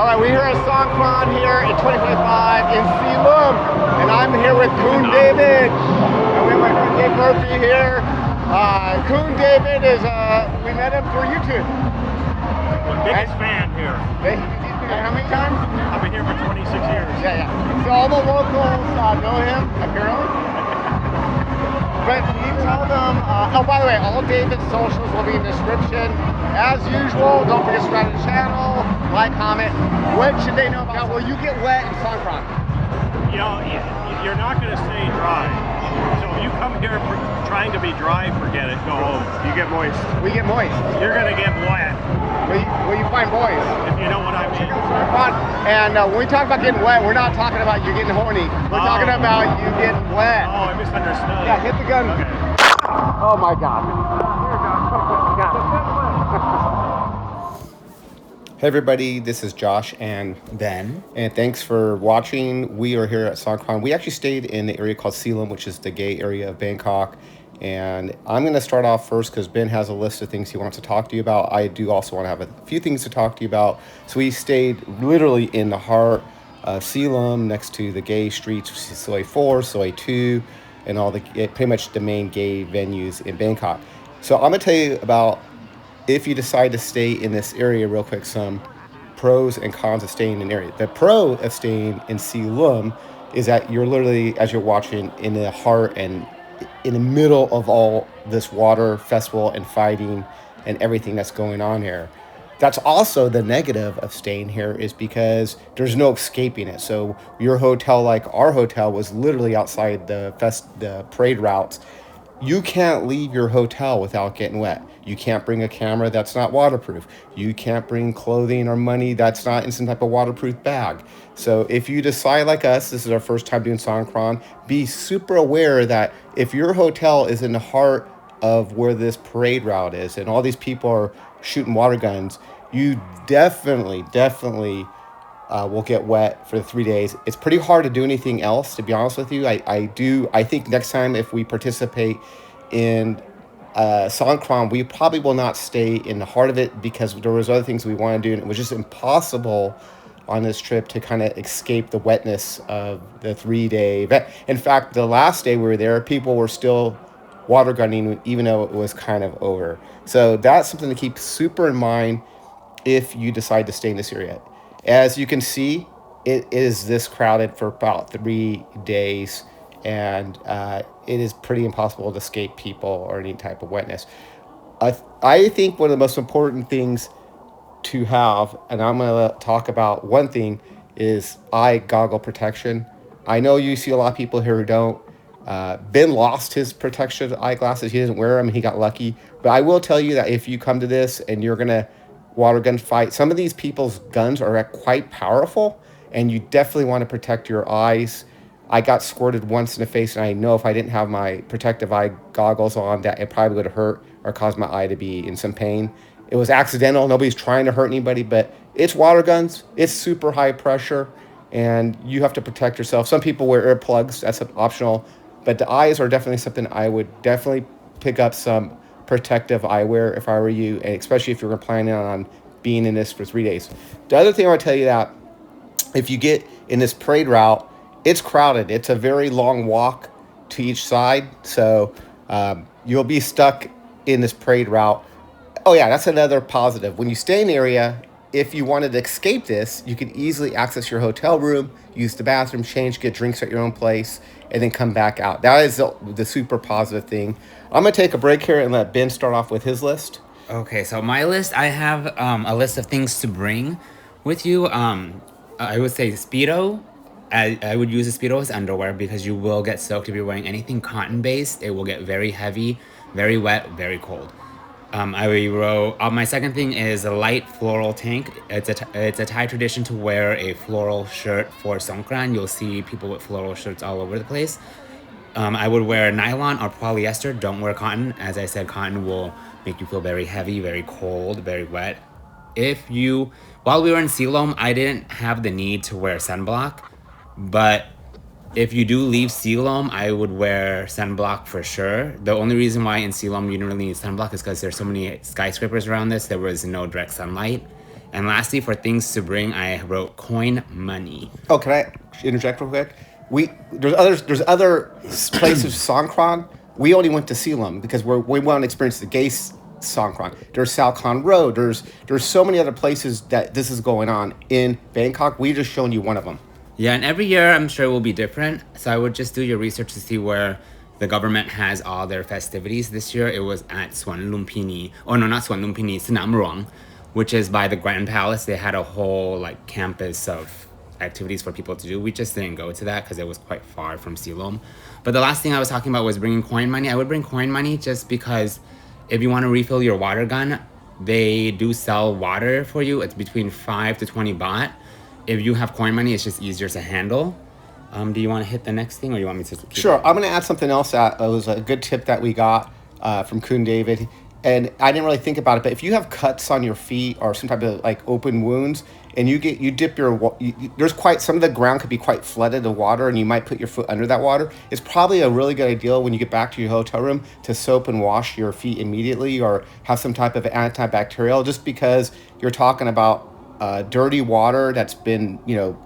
All right, we're here at Songkran here in 2025 in Silom, and I'm here with Koon David. And we have my friend Dave Murphy here. Koon David is, we met him through YouTube. Biggest fan here. He's been here how many times? I've been here for 26 years. Yeah. So all the locals know him, apparently. But can you tell them, oh, by the way, all David's socials will be in the description. As usual, don't forget to subscribe to the channel, like, comment. What should they know about? Will you get wet in Songkran? You know, you're not going to stay dry. So if you come here trying to be dry, forget it, go home. You get moist. We get moist. You're going to get wet. Will you find boys? If you know what I mean. And when we talk about getting wet, we're not talking about you getting horny. We're talking about you getting wet. Oh, I misunderstood. Yeah, hit the gun. Okay. Oh my God. Hey everybody, this is Josh and Ben. And thanks for watching. We are here at Songkran. We actually stayed in the area called Silom, which is the gay area of Bangkok. And I'm going to start off first because Ben has a list of things he wants to talk to you about. I do also want to have a few things to talk to you about. So we stayed literally in the heart of Silom, next to the gay streets, Soi 4, Soi 2, and all the pretty much the main gay venues in Bangkok. So I'm going to tell you about, if you decide to stay in this area real quick, some pros and cons of staying in an area. The pro of staying in Silom is that you're literally, as you're watching, in the heart and in the middle of all this water festival and fighting and everything that's going on here. That's also the negative of staying here, is because there's no escaping it. So your hotel, like our hotel, was literally outside the parade routes. You can't leave your hotel without getting wet. You can't bring a camera that's not waterproof. You can't bring clothing or money that's not in some type of waterproof bag. So if you decide, like us, this is our first time doing Songkran, be super aware that if your hotel is in the heart of where this parade route is and all these people are shooting water guns, you definitely will get wet for the 3 days. It's pretty hard to do anything else, to be honest with you. I think next time if we participate in Songkran, we probably will not stay in the heart of it, because there was other things we want to do, and it was just impossible on this trip to kind of escape the wetness of the 3-day event. In fact, the last day we were there, people were still water gunning even though it was kind of over. So that's something to keep super in mind if you decide to stay in this area. As you can see, it is this crowded for about 3 days, and it is pretty impossible to escape people or any type of wetness. I think one of the most important things to have, and I'm going to talk about one thing, is eye goggle protection. I know you see a lot of people here who don't. Ben lost his protection eyeglasses. He doesn't wear them. He got lucky. But I will tell you that if you come to this and you're going to water gun fight, some of these people's guns are quite powerful, and you definitely want to protect your eyes. I got squirted once in the face, and I know if I didn't have my protective eye goggles on, that it probably would have hurt or caused my eye to be in some pain. It was accidental. Nobody's trying to hurt anybody, but it's water guns. It's super high pressure, and you have to protect yourself. Some people wear earplugs. That's optional, but the eyes are definitely something I would definitely pick up some protective eyewear if I were you, and especially if you're planning on being in this for 3 days. The other thing I want to tell you, that if you get in this parade route, it's crowded. It's a very long walk to each side, so you'll be stuck in this parade route. Oh yeah, that's another positive. When you stay in the area, if you wanted to escape this, you could easily access your hotel room, use the bathroom, change, get drinks at your own place, and then come back out. That is the super positive thing. I'm going to take a break here and let Ben start off with his list. Okay, so my list, I have a list of things to bring with you. I would say Speedo. I would use a Speedo as underwear, because you will get soaked if you're wearing anything cotton-based. It will get very heavy, very wet, very cold. My second thing is a light floral tank. It's a Thai tradition to wear a floral shirt for Songkran. You'll see people with floral shirts all over the place. I would wear nylon or polyester. Don't wear cotton. As I said, cotton will make you feel very heavy, very cold, very wet. While we were in Silom, I didn't have the need to wear sunblock, but if you do leave Silom, I would wear sunblock for sure. The only reason why in Silom you don't really need sunblock is because there's so many skyscrapers around this. There was no direct sunlight. And lastly, for things to bring, I wrote coin money. Oh, can I interject real quick? There's other places Songkran. We only went to Silom because we want to experience the gay Songkran. There's Salcon Road. There's so many other places that this is going on in Bangkok. We just shown you one of them. Yeah, and every year I'm sure it will be different. So I would just do your research to see where the government has all their festivities. This year it was at Suan Lumpini. Oh no, not Suan Lumpini, Senam Ruang, which is by the Grand Palace. They had a whole like campus of activities for people to do. We just didn't go to that because it was quite far from Silom. But the last thing I was talking about was bringing coin money. I would bring coin money just because if you want to refill your water gun, they do sell water for you. It's between 5 to 20 baht. If you have coin money, it's just easier to handle. Do you want to hit the next thing, or you want me to keep Sure. going? I'm going to add something else that was a good tip that we got from Kun David. And I didn't really think about it, but if you have cuts on your feet or some type of like open wounds, and you dip there's quite some of the ground could be quite flooded with water, and you might put your foot under that water. It's probably a really good idea when you get back to your hotel room to soap and wash your feet immediately, or have some type of antibacterial, just because you're talking about dirty water that's been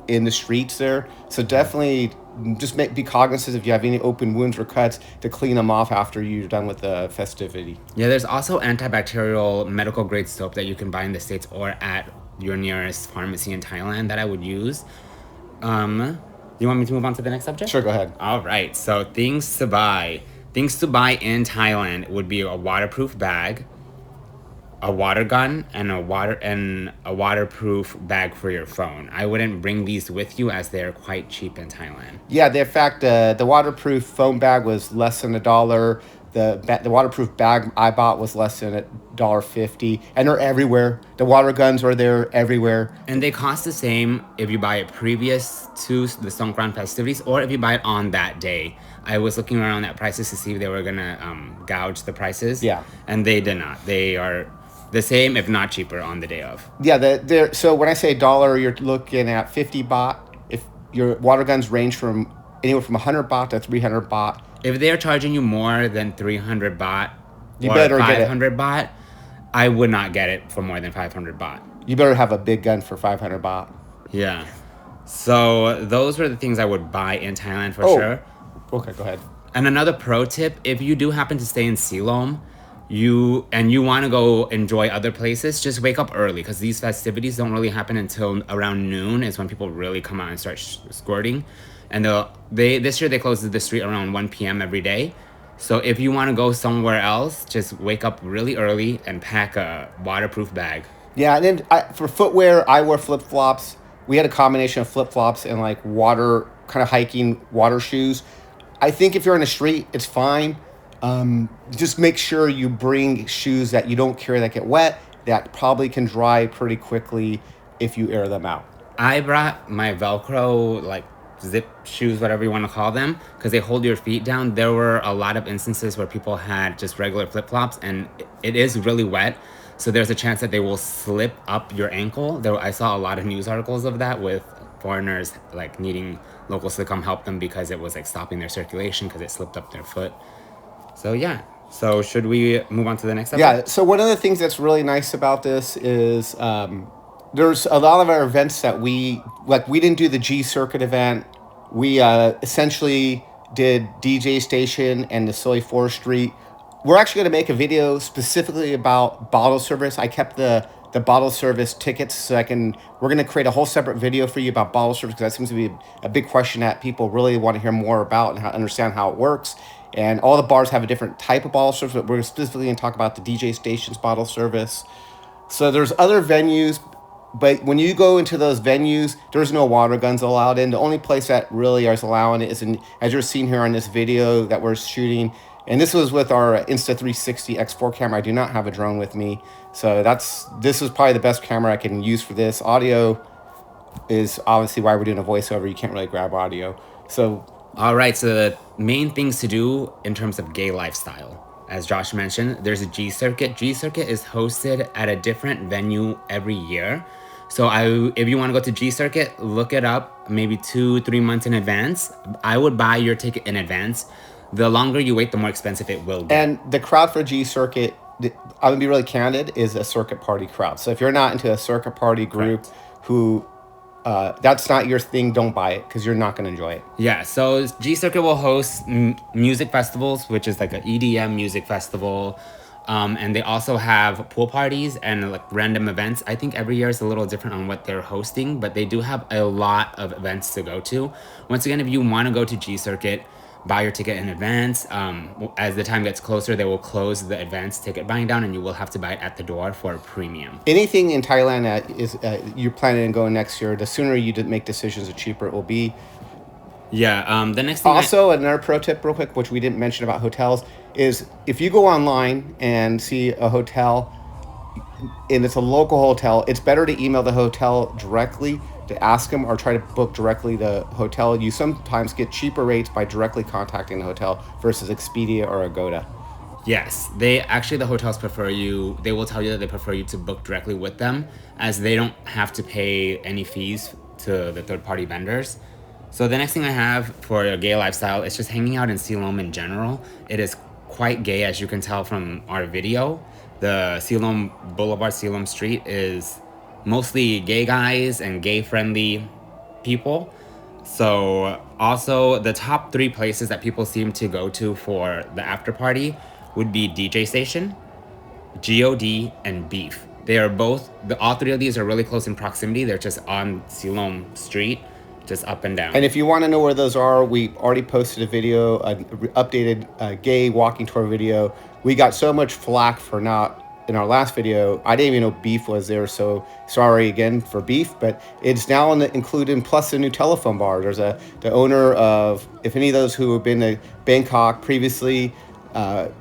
in the streets there. So definitely just be cognizant if you have any open wounds or cuts to clean them off after you're done with the festivity. Yeah, there's also antibacterial medical grade soap that you can buy in the States or at your nearest pharmacy in Thailand that I would use. You want me to move on to the next subject? Sure, go ahead. All right. So things to buy. Things to buy in Thailand would be a waterproof bag, a water gun, and a waterproof bag for your phone. I wouldn't bring these with you as they're quite cheap in Thailand. Yeah, in fact, the waterproof foam bag was less than $1. The waterproof bag I bought was less than $1.50, and they're everywhere. The water guns are there everywhere. And they cost the same if you buy it previous to the Songkran festivities or if you buy it on that day. I was looking around at prices to see if they were gonna gouge the prices. Yeah. And they did not. They are the same, if not cheaper, on the day of. Yeah, so when I say $1, you're looking at 50 baht. If your water guns range from anywhere from 100 baht to 300 baht. If they're charging you more than 300 baht You or better get it. 500 baht, I would not get it for more than 500 baht. You better have a big gun for 500 baht. Yeah. So those were the things I would buy in Thailand for Oh. sure. Okay, go ahead. And another pro tip, if you do happen to stay in Silom, you want to go enjoy other places, just wake up early because these festivities don't really happen until around noon is when people really come out and start squirting. And this year they closed the street around 1 p.m. every day. So if you want to go somewhere else, just wake up really early and pack a waterproof bag. Yeah, and then for footwear, I wear flip-flops. We had a combination of flip-flops and like water, kind of hiking water shoes. I think if you're on the street, it's fine. Just make sure you bring shoes that you don't carry that get wet, that probably can dry pretty quickly if you air them out. I brought my Velcro, like zip shoes, whatever you want to call them, because they hold your feet down. There were a lot of instances where people had just regular flip-flops and it is really wet. So there's a chance that they will slip up your ankle. I saw a lot of news articles of that with foreigners like needing locals to come help them because it was like stopping their circulation because it slipped up their foot. So yeah. So should we move on to the next subject? Yeah, so one of the things that's really nice about this is there's a lot of our events that we didn't do the G Circuit event. We essentially did DJ Station and the Soy 4th Street. We're actually going to make a video specifically about bottle service. I kept the bottle service tickets so we're going to create a whole separate video for you about bottle service because that seems to be a big question that people really want to hear more about and understand how it works. And all the bars have a different type of bottle service, but we're specifically going to talk about the DJ Station's bottle service. So there's other venues, but when you go into those venues, there's no water guns allowed in. The only place that really is allowing it is as you're seeing here on this video that we're shooting. And this was with our Insta360 X4 camera. I do not have a drone with me. So this is probably the best camera I can use for this. Audio is obviously why we're doing a voiceover. You can't really grab audio. So all right, so the main things to do in terms of gay lifestyle. As Josh mentioned, there's a G Circuit. G Circuit is hosted at a different venue every year. So if you want to go to G Circuit, look it up maybe 2-3 months in advance. I would buy your ticket in advance. The longer you wait, the more expensive it will be. And the crowd for G Circuit I'm gonna be really candid, is a circuit party crowd. So if you're not into a circuit party group Correct. who that's not your thing, don't buy it because you're not gonna enjoy it. Yeah, so G Circuit will host music festivals, which is like an EDM music festival. And they also have pool parties and like random events. I think every year is a little different on what they're hosting, but they do have a lot of events to go to. Once again, if you want to go to G Circuit, buy your ticket in advance. As the time gets closer, they will close the advance ticket buying down, and you will have to buy it at the door for a premium. Anything in Thailand that is you're planning on going next year, the sooner you make decisions, the cheaper it will be. Yeah. The next thing. Also, another pro tip, real quick, which we didn't mention about hotels, is if you go online and see a hotel and it's a local hotel, it's better to email the hotel directly to ask them or try to book directly the hotel. You sometimes get cheaper rates by directly contacting the hotel versus Expedia or Agoda. Yes, the hotels prefer you. They will tell you that they prefer you to book directly with them, as they don't have to pay any fees to the third party vendors. So the next thing I have for a gay lifestyle is just hanging out in Silom in general. It is quite gay, as you can tell from our video. The Silom Boulevard, Silom Street is mostly gay guys and gay friendly people. So also the top three places that people seem to go to for the after party would be DJ Station, G.O.D, and Beef. They are all three of these are really close in proximity. They're just on Silom Street, just up and down. And if you want to know where those are, we already posted a video, an updated gay walking tour video. We got so much flack for not in our last video. I didn't even know Beef was there, so sorry again for Beef, but it's now included, plus the new telephone bar. There's the owner of, if any of those who have been to Bangkok previously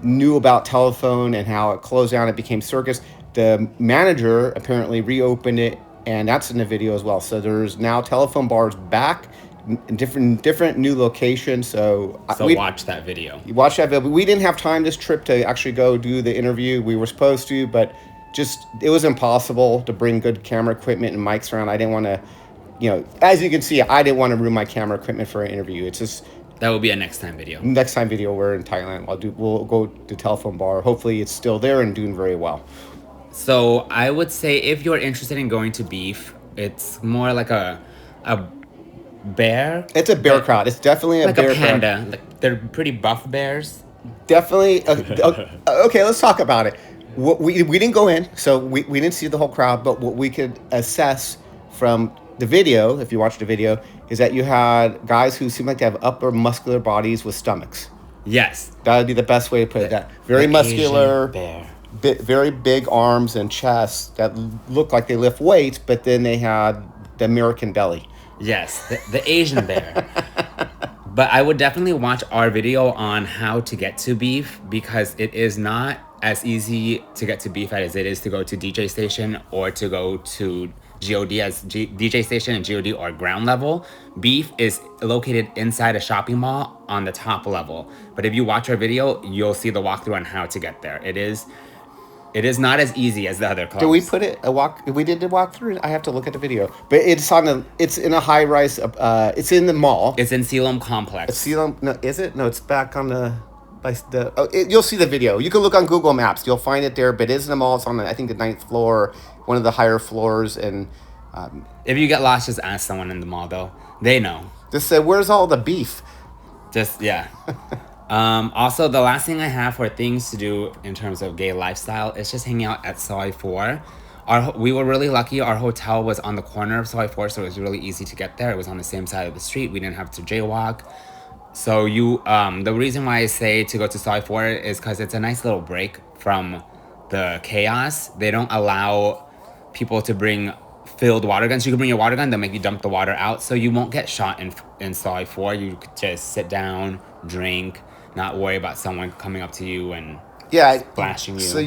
knew about telephone and how it closed down, it became Circus. The manager apparently reopened it, and that's in the video as well. So there's now telephone bars back in different new locations. So watch that video. You watch that video. We didn't have time this trip to actually go do the interview. We were supposed to, but it was impossible to bring good camera equipment and mics around. I didn't want to, as you can see, I didn't want to ruin my camera equipment for an interview. It's just, that will be a next time video. Next time video, we're in Thailand. We'll go to telephone bar. Hopefully it's still there and doing very well. So I would say if you're interested in going to Beef, it's more like a bear. It's a bear crowd. It's definitely a like bear a panda. crowd. Like they're pretty buff bears. Definitely. Okay, let's talk about it. We didn't go in, so we didn't see the whole crowd, but what we could assess from the video, if you watch the video, is that you had guys who seemed like they have upper muscular bodies with stomachs. Yes. That would be the best way to put it. That very muscular, bear. Very big arms and chests that look like they lift weights, but then they had the American belly. Yes, the Asian bear. But I would definitely watch our video on how to get to Beef, because it is not as easy to get to Beef as it is to go to DJ Station or to go to G.O.D, as DJ Station and G.O.D are ground level. Beef is located inside a shopping mall on the top level. But if you watch our video, you'll see the walkthrough on how to get there. It is not as easy as the other clubs. Do we put it we did the walkthrough? I have to look at the video. But it's in a high rise. It's in the mall. It's in Silom Complex. Silom? No, is it? No, it's back on you'll see the video. You can look on Google Maps. You'll find it there. But it is in the mall. It's on I think the 9th floor, one of the higher floors. And if you get lost, just ask someone in the mall. Though they know. Just say, "Where's all the beef?" Just yeah. Also, the last thing I have for things to do in terms of gay lifestyle is just hanging out at Soi 4. We were really lucky. Our hotel was on the corner of Soi 4, so it was really easy to get there. It was on the same side of the street. We didn't have to jaywalk. So the reason why I say to go to Soi 4 is because it's a nice little break from the chaos. They don't allow people to bring filled water guns. You can bring your water gun, they'll make you dump the water out, so you won't get shot in Soi 4. You could just sit down, drink, not worry about someone coming up to you and splashing you. So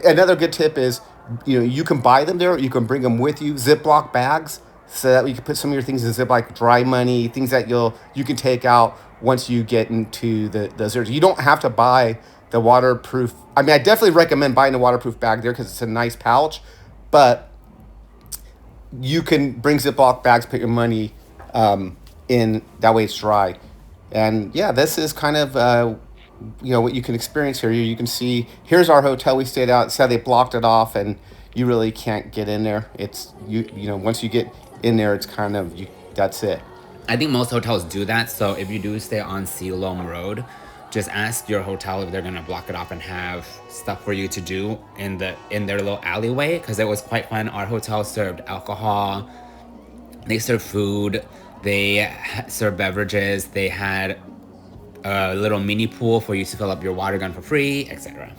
another good tip is, you can buy them there. You can bring them with you, Ziploc bags, so that you can put some of your things in Ziploc, dry money, things that you can take out once you get into the search. You don't have to buy the waterproof. I mean, I definitely recommend buying the waterproof bag there because it's a nice pouch, but you can bring Ziploc bags, put your money in, that way it's dry. And yeah, this is kind of what you can experience here. You can see here's our hotel we stayed at. Said they blocked it off, and you really can't get in there. It's once you get in there, it's kind of that's it. I think most hotels do that. So if you do stay on Silom Road, just ask your hotel if they're gonna block it off and have stuff for you to do in their little alleyway. Because it was quite fun. Our hotel served alcohol. They served food. They served beverages. They had a little mini pool for you to fill up your water gun for free, etc.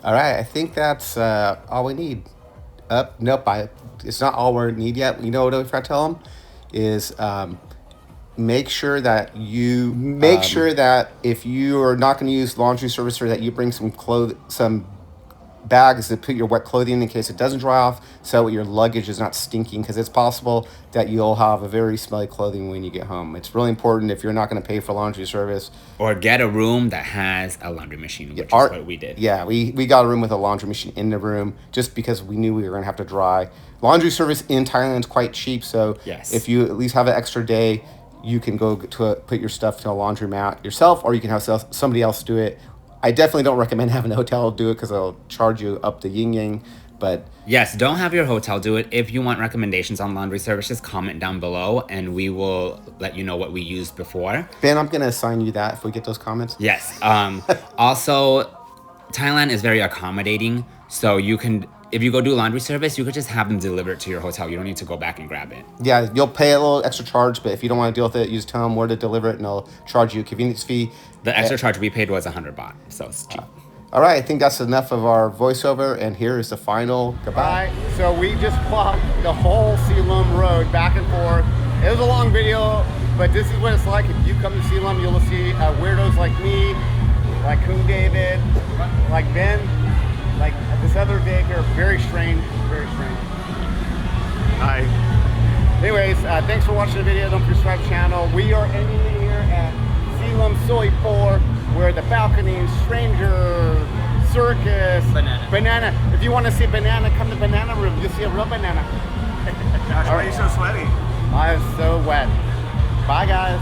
All right, I think that's all we need. Nope, it's not all we need yet. You know what I forgot to tell them is make sure that if you are not going to use laundry service, or that you bring some bags to put your wet clothing in case it doesn't dry off, so your luggage is not stinking, because it's possible that you'll have a very smelly clothing when you get home. It's really important if you're not going to pay for laundry service. Or get a room that has a laundry machine, which is what we did. Yeah, we got a room with a laundry machine in the room just because we knew we were going to have to dry. Laundry service in Thailand is quite cheap, so yes, if you at least have an extra day, you can go put your stuff to a laundromat yourself, or you can have somebody else do it. I definitely don't recommend having a hotel do it because they'll charge you up the yin-yang. But yes, don't have your hotel do it. If you want recommendations on laundry services, comment down below and we will let you know what we used before. Ben, I'm going to assign you that if we get those comments. Yes. Also, Thailand is very accommodating. So if you go do laundry service, you could just have them deliver it to your hotel. You don't need to go back and grab it. Yeah, you'll pay a little extra charge, but if you don't want to deal with it, you just tell them where to deliver it and they'll charge you a convenience fee. The extra charge we paid was 100 baht, so it's cheap. All right, I think that's enough of our voiceover, and here is the final goodbye. All right, so we just walked the whole Silom Road back and forth. It was a long video, but this is what it's like. If you come to Silom, you'll see weirdos like me, like Kung David, like Ben, like this other Vic here. Very strange, very strange. Hi. Anyways, thanks for watching the video. Don't forget to subscribe to the channel. We are ending here at Silom Soi 4, where the balcony, stranger, circus, banana. If you want to see banana, come to banana room. You'll see a real banana. Gosh, why are you so sweaty? I'm so wet. Bye, guys.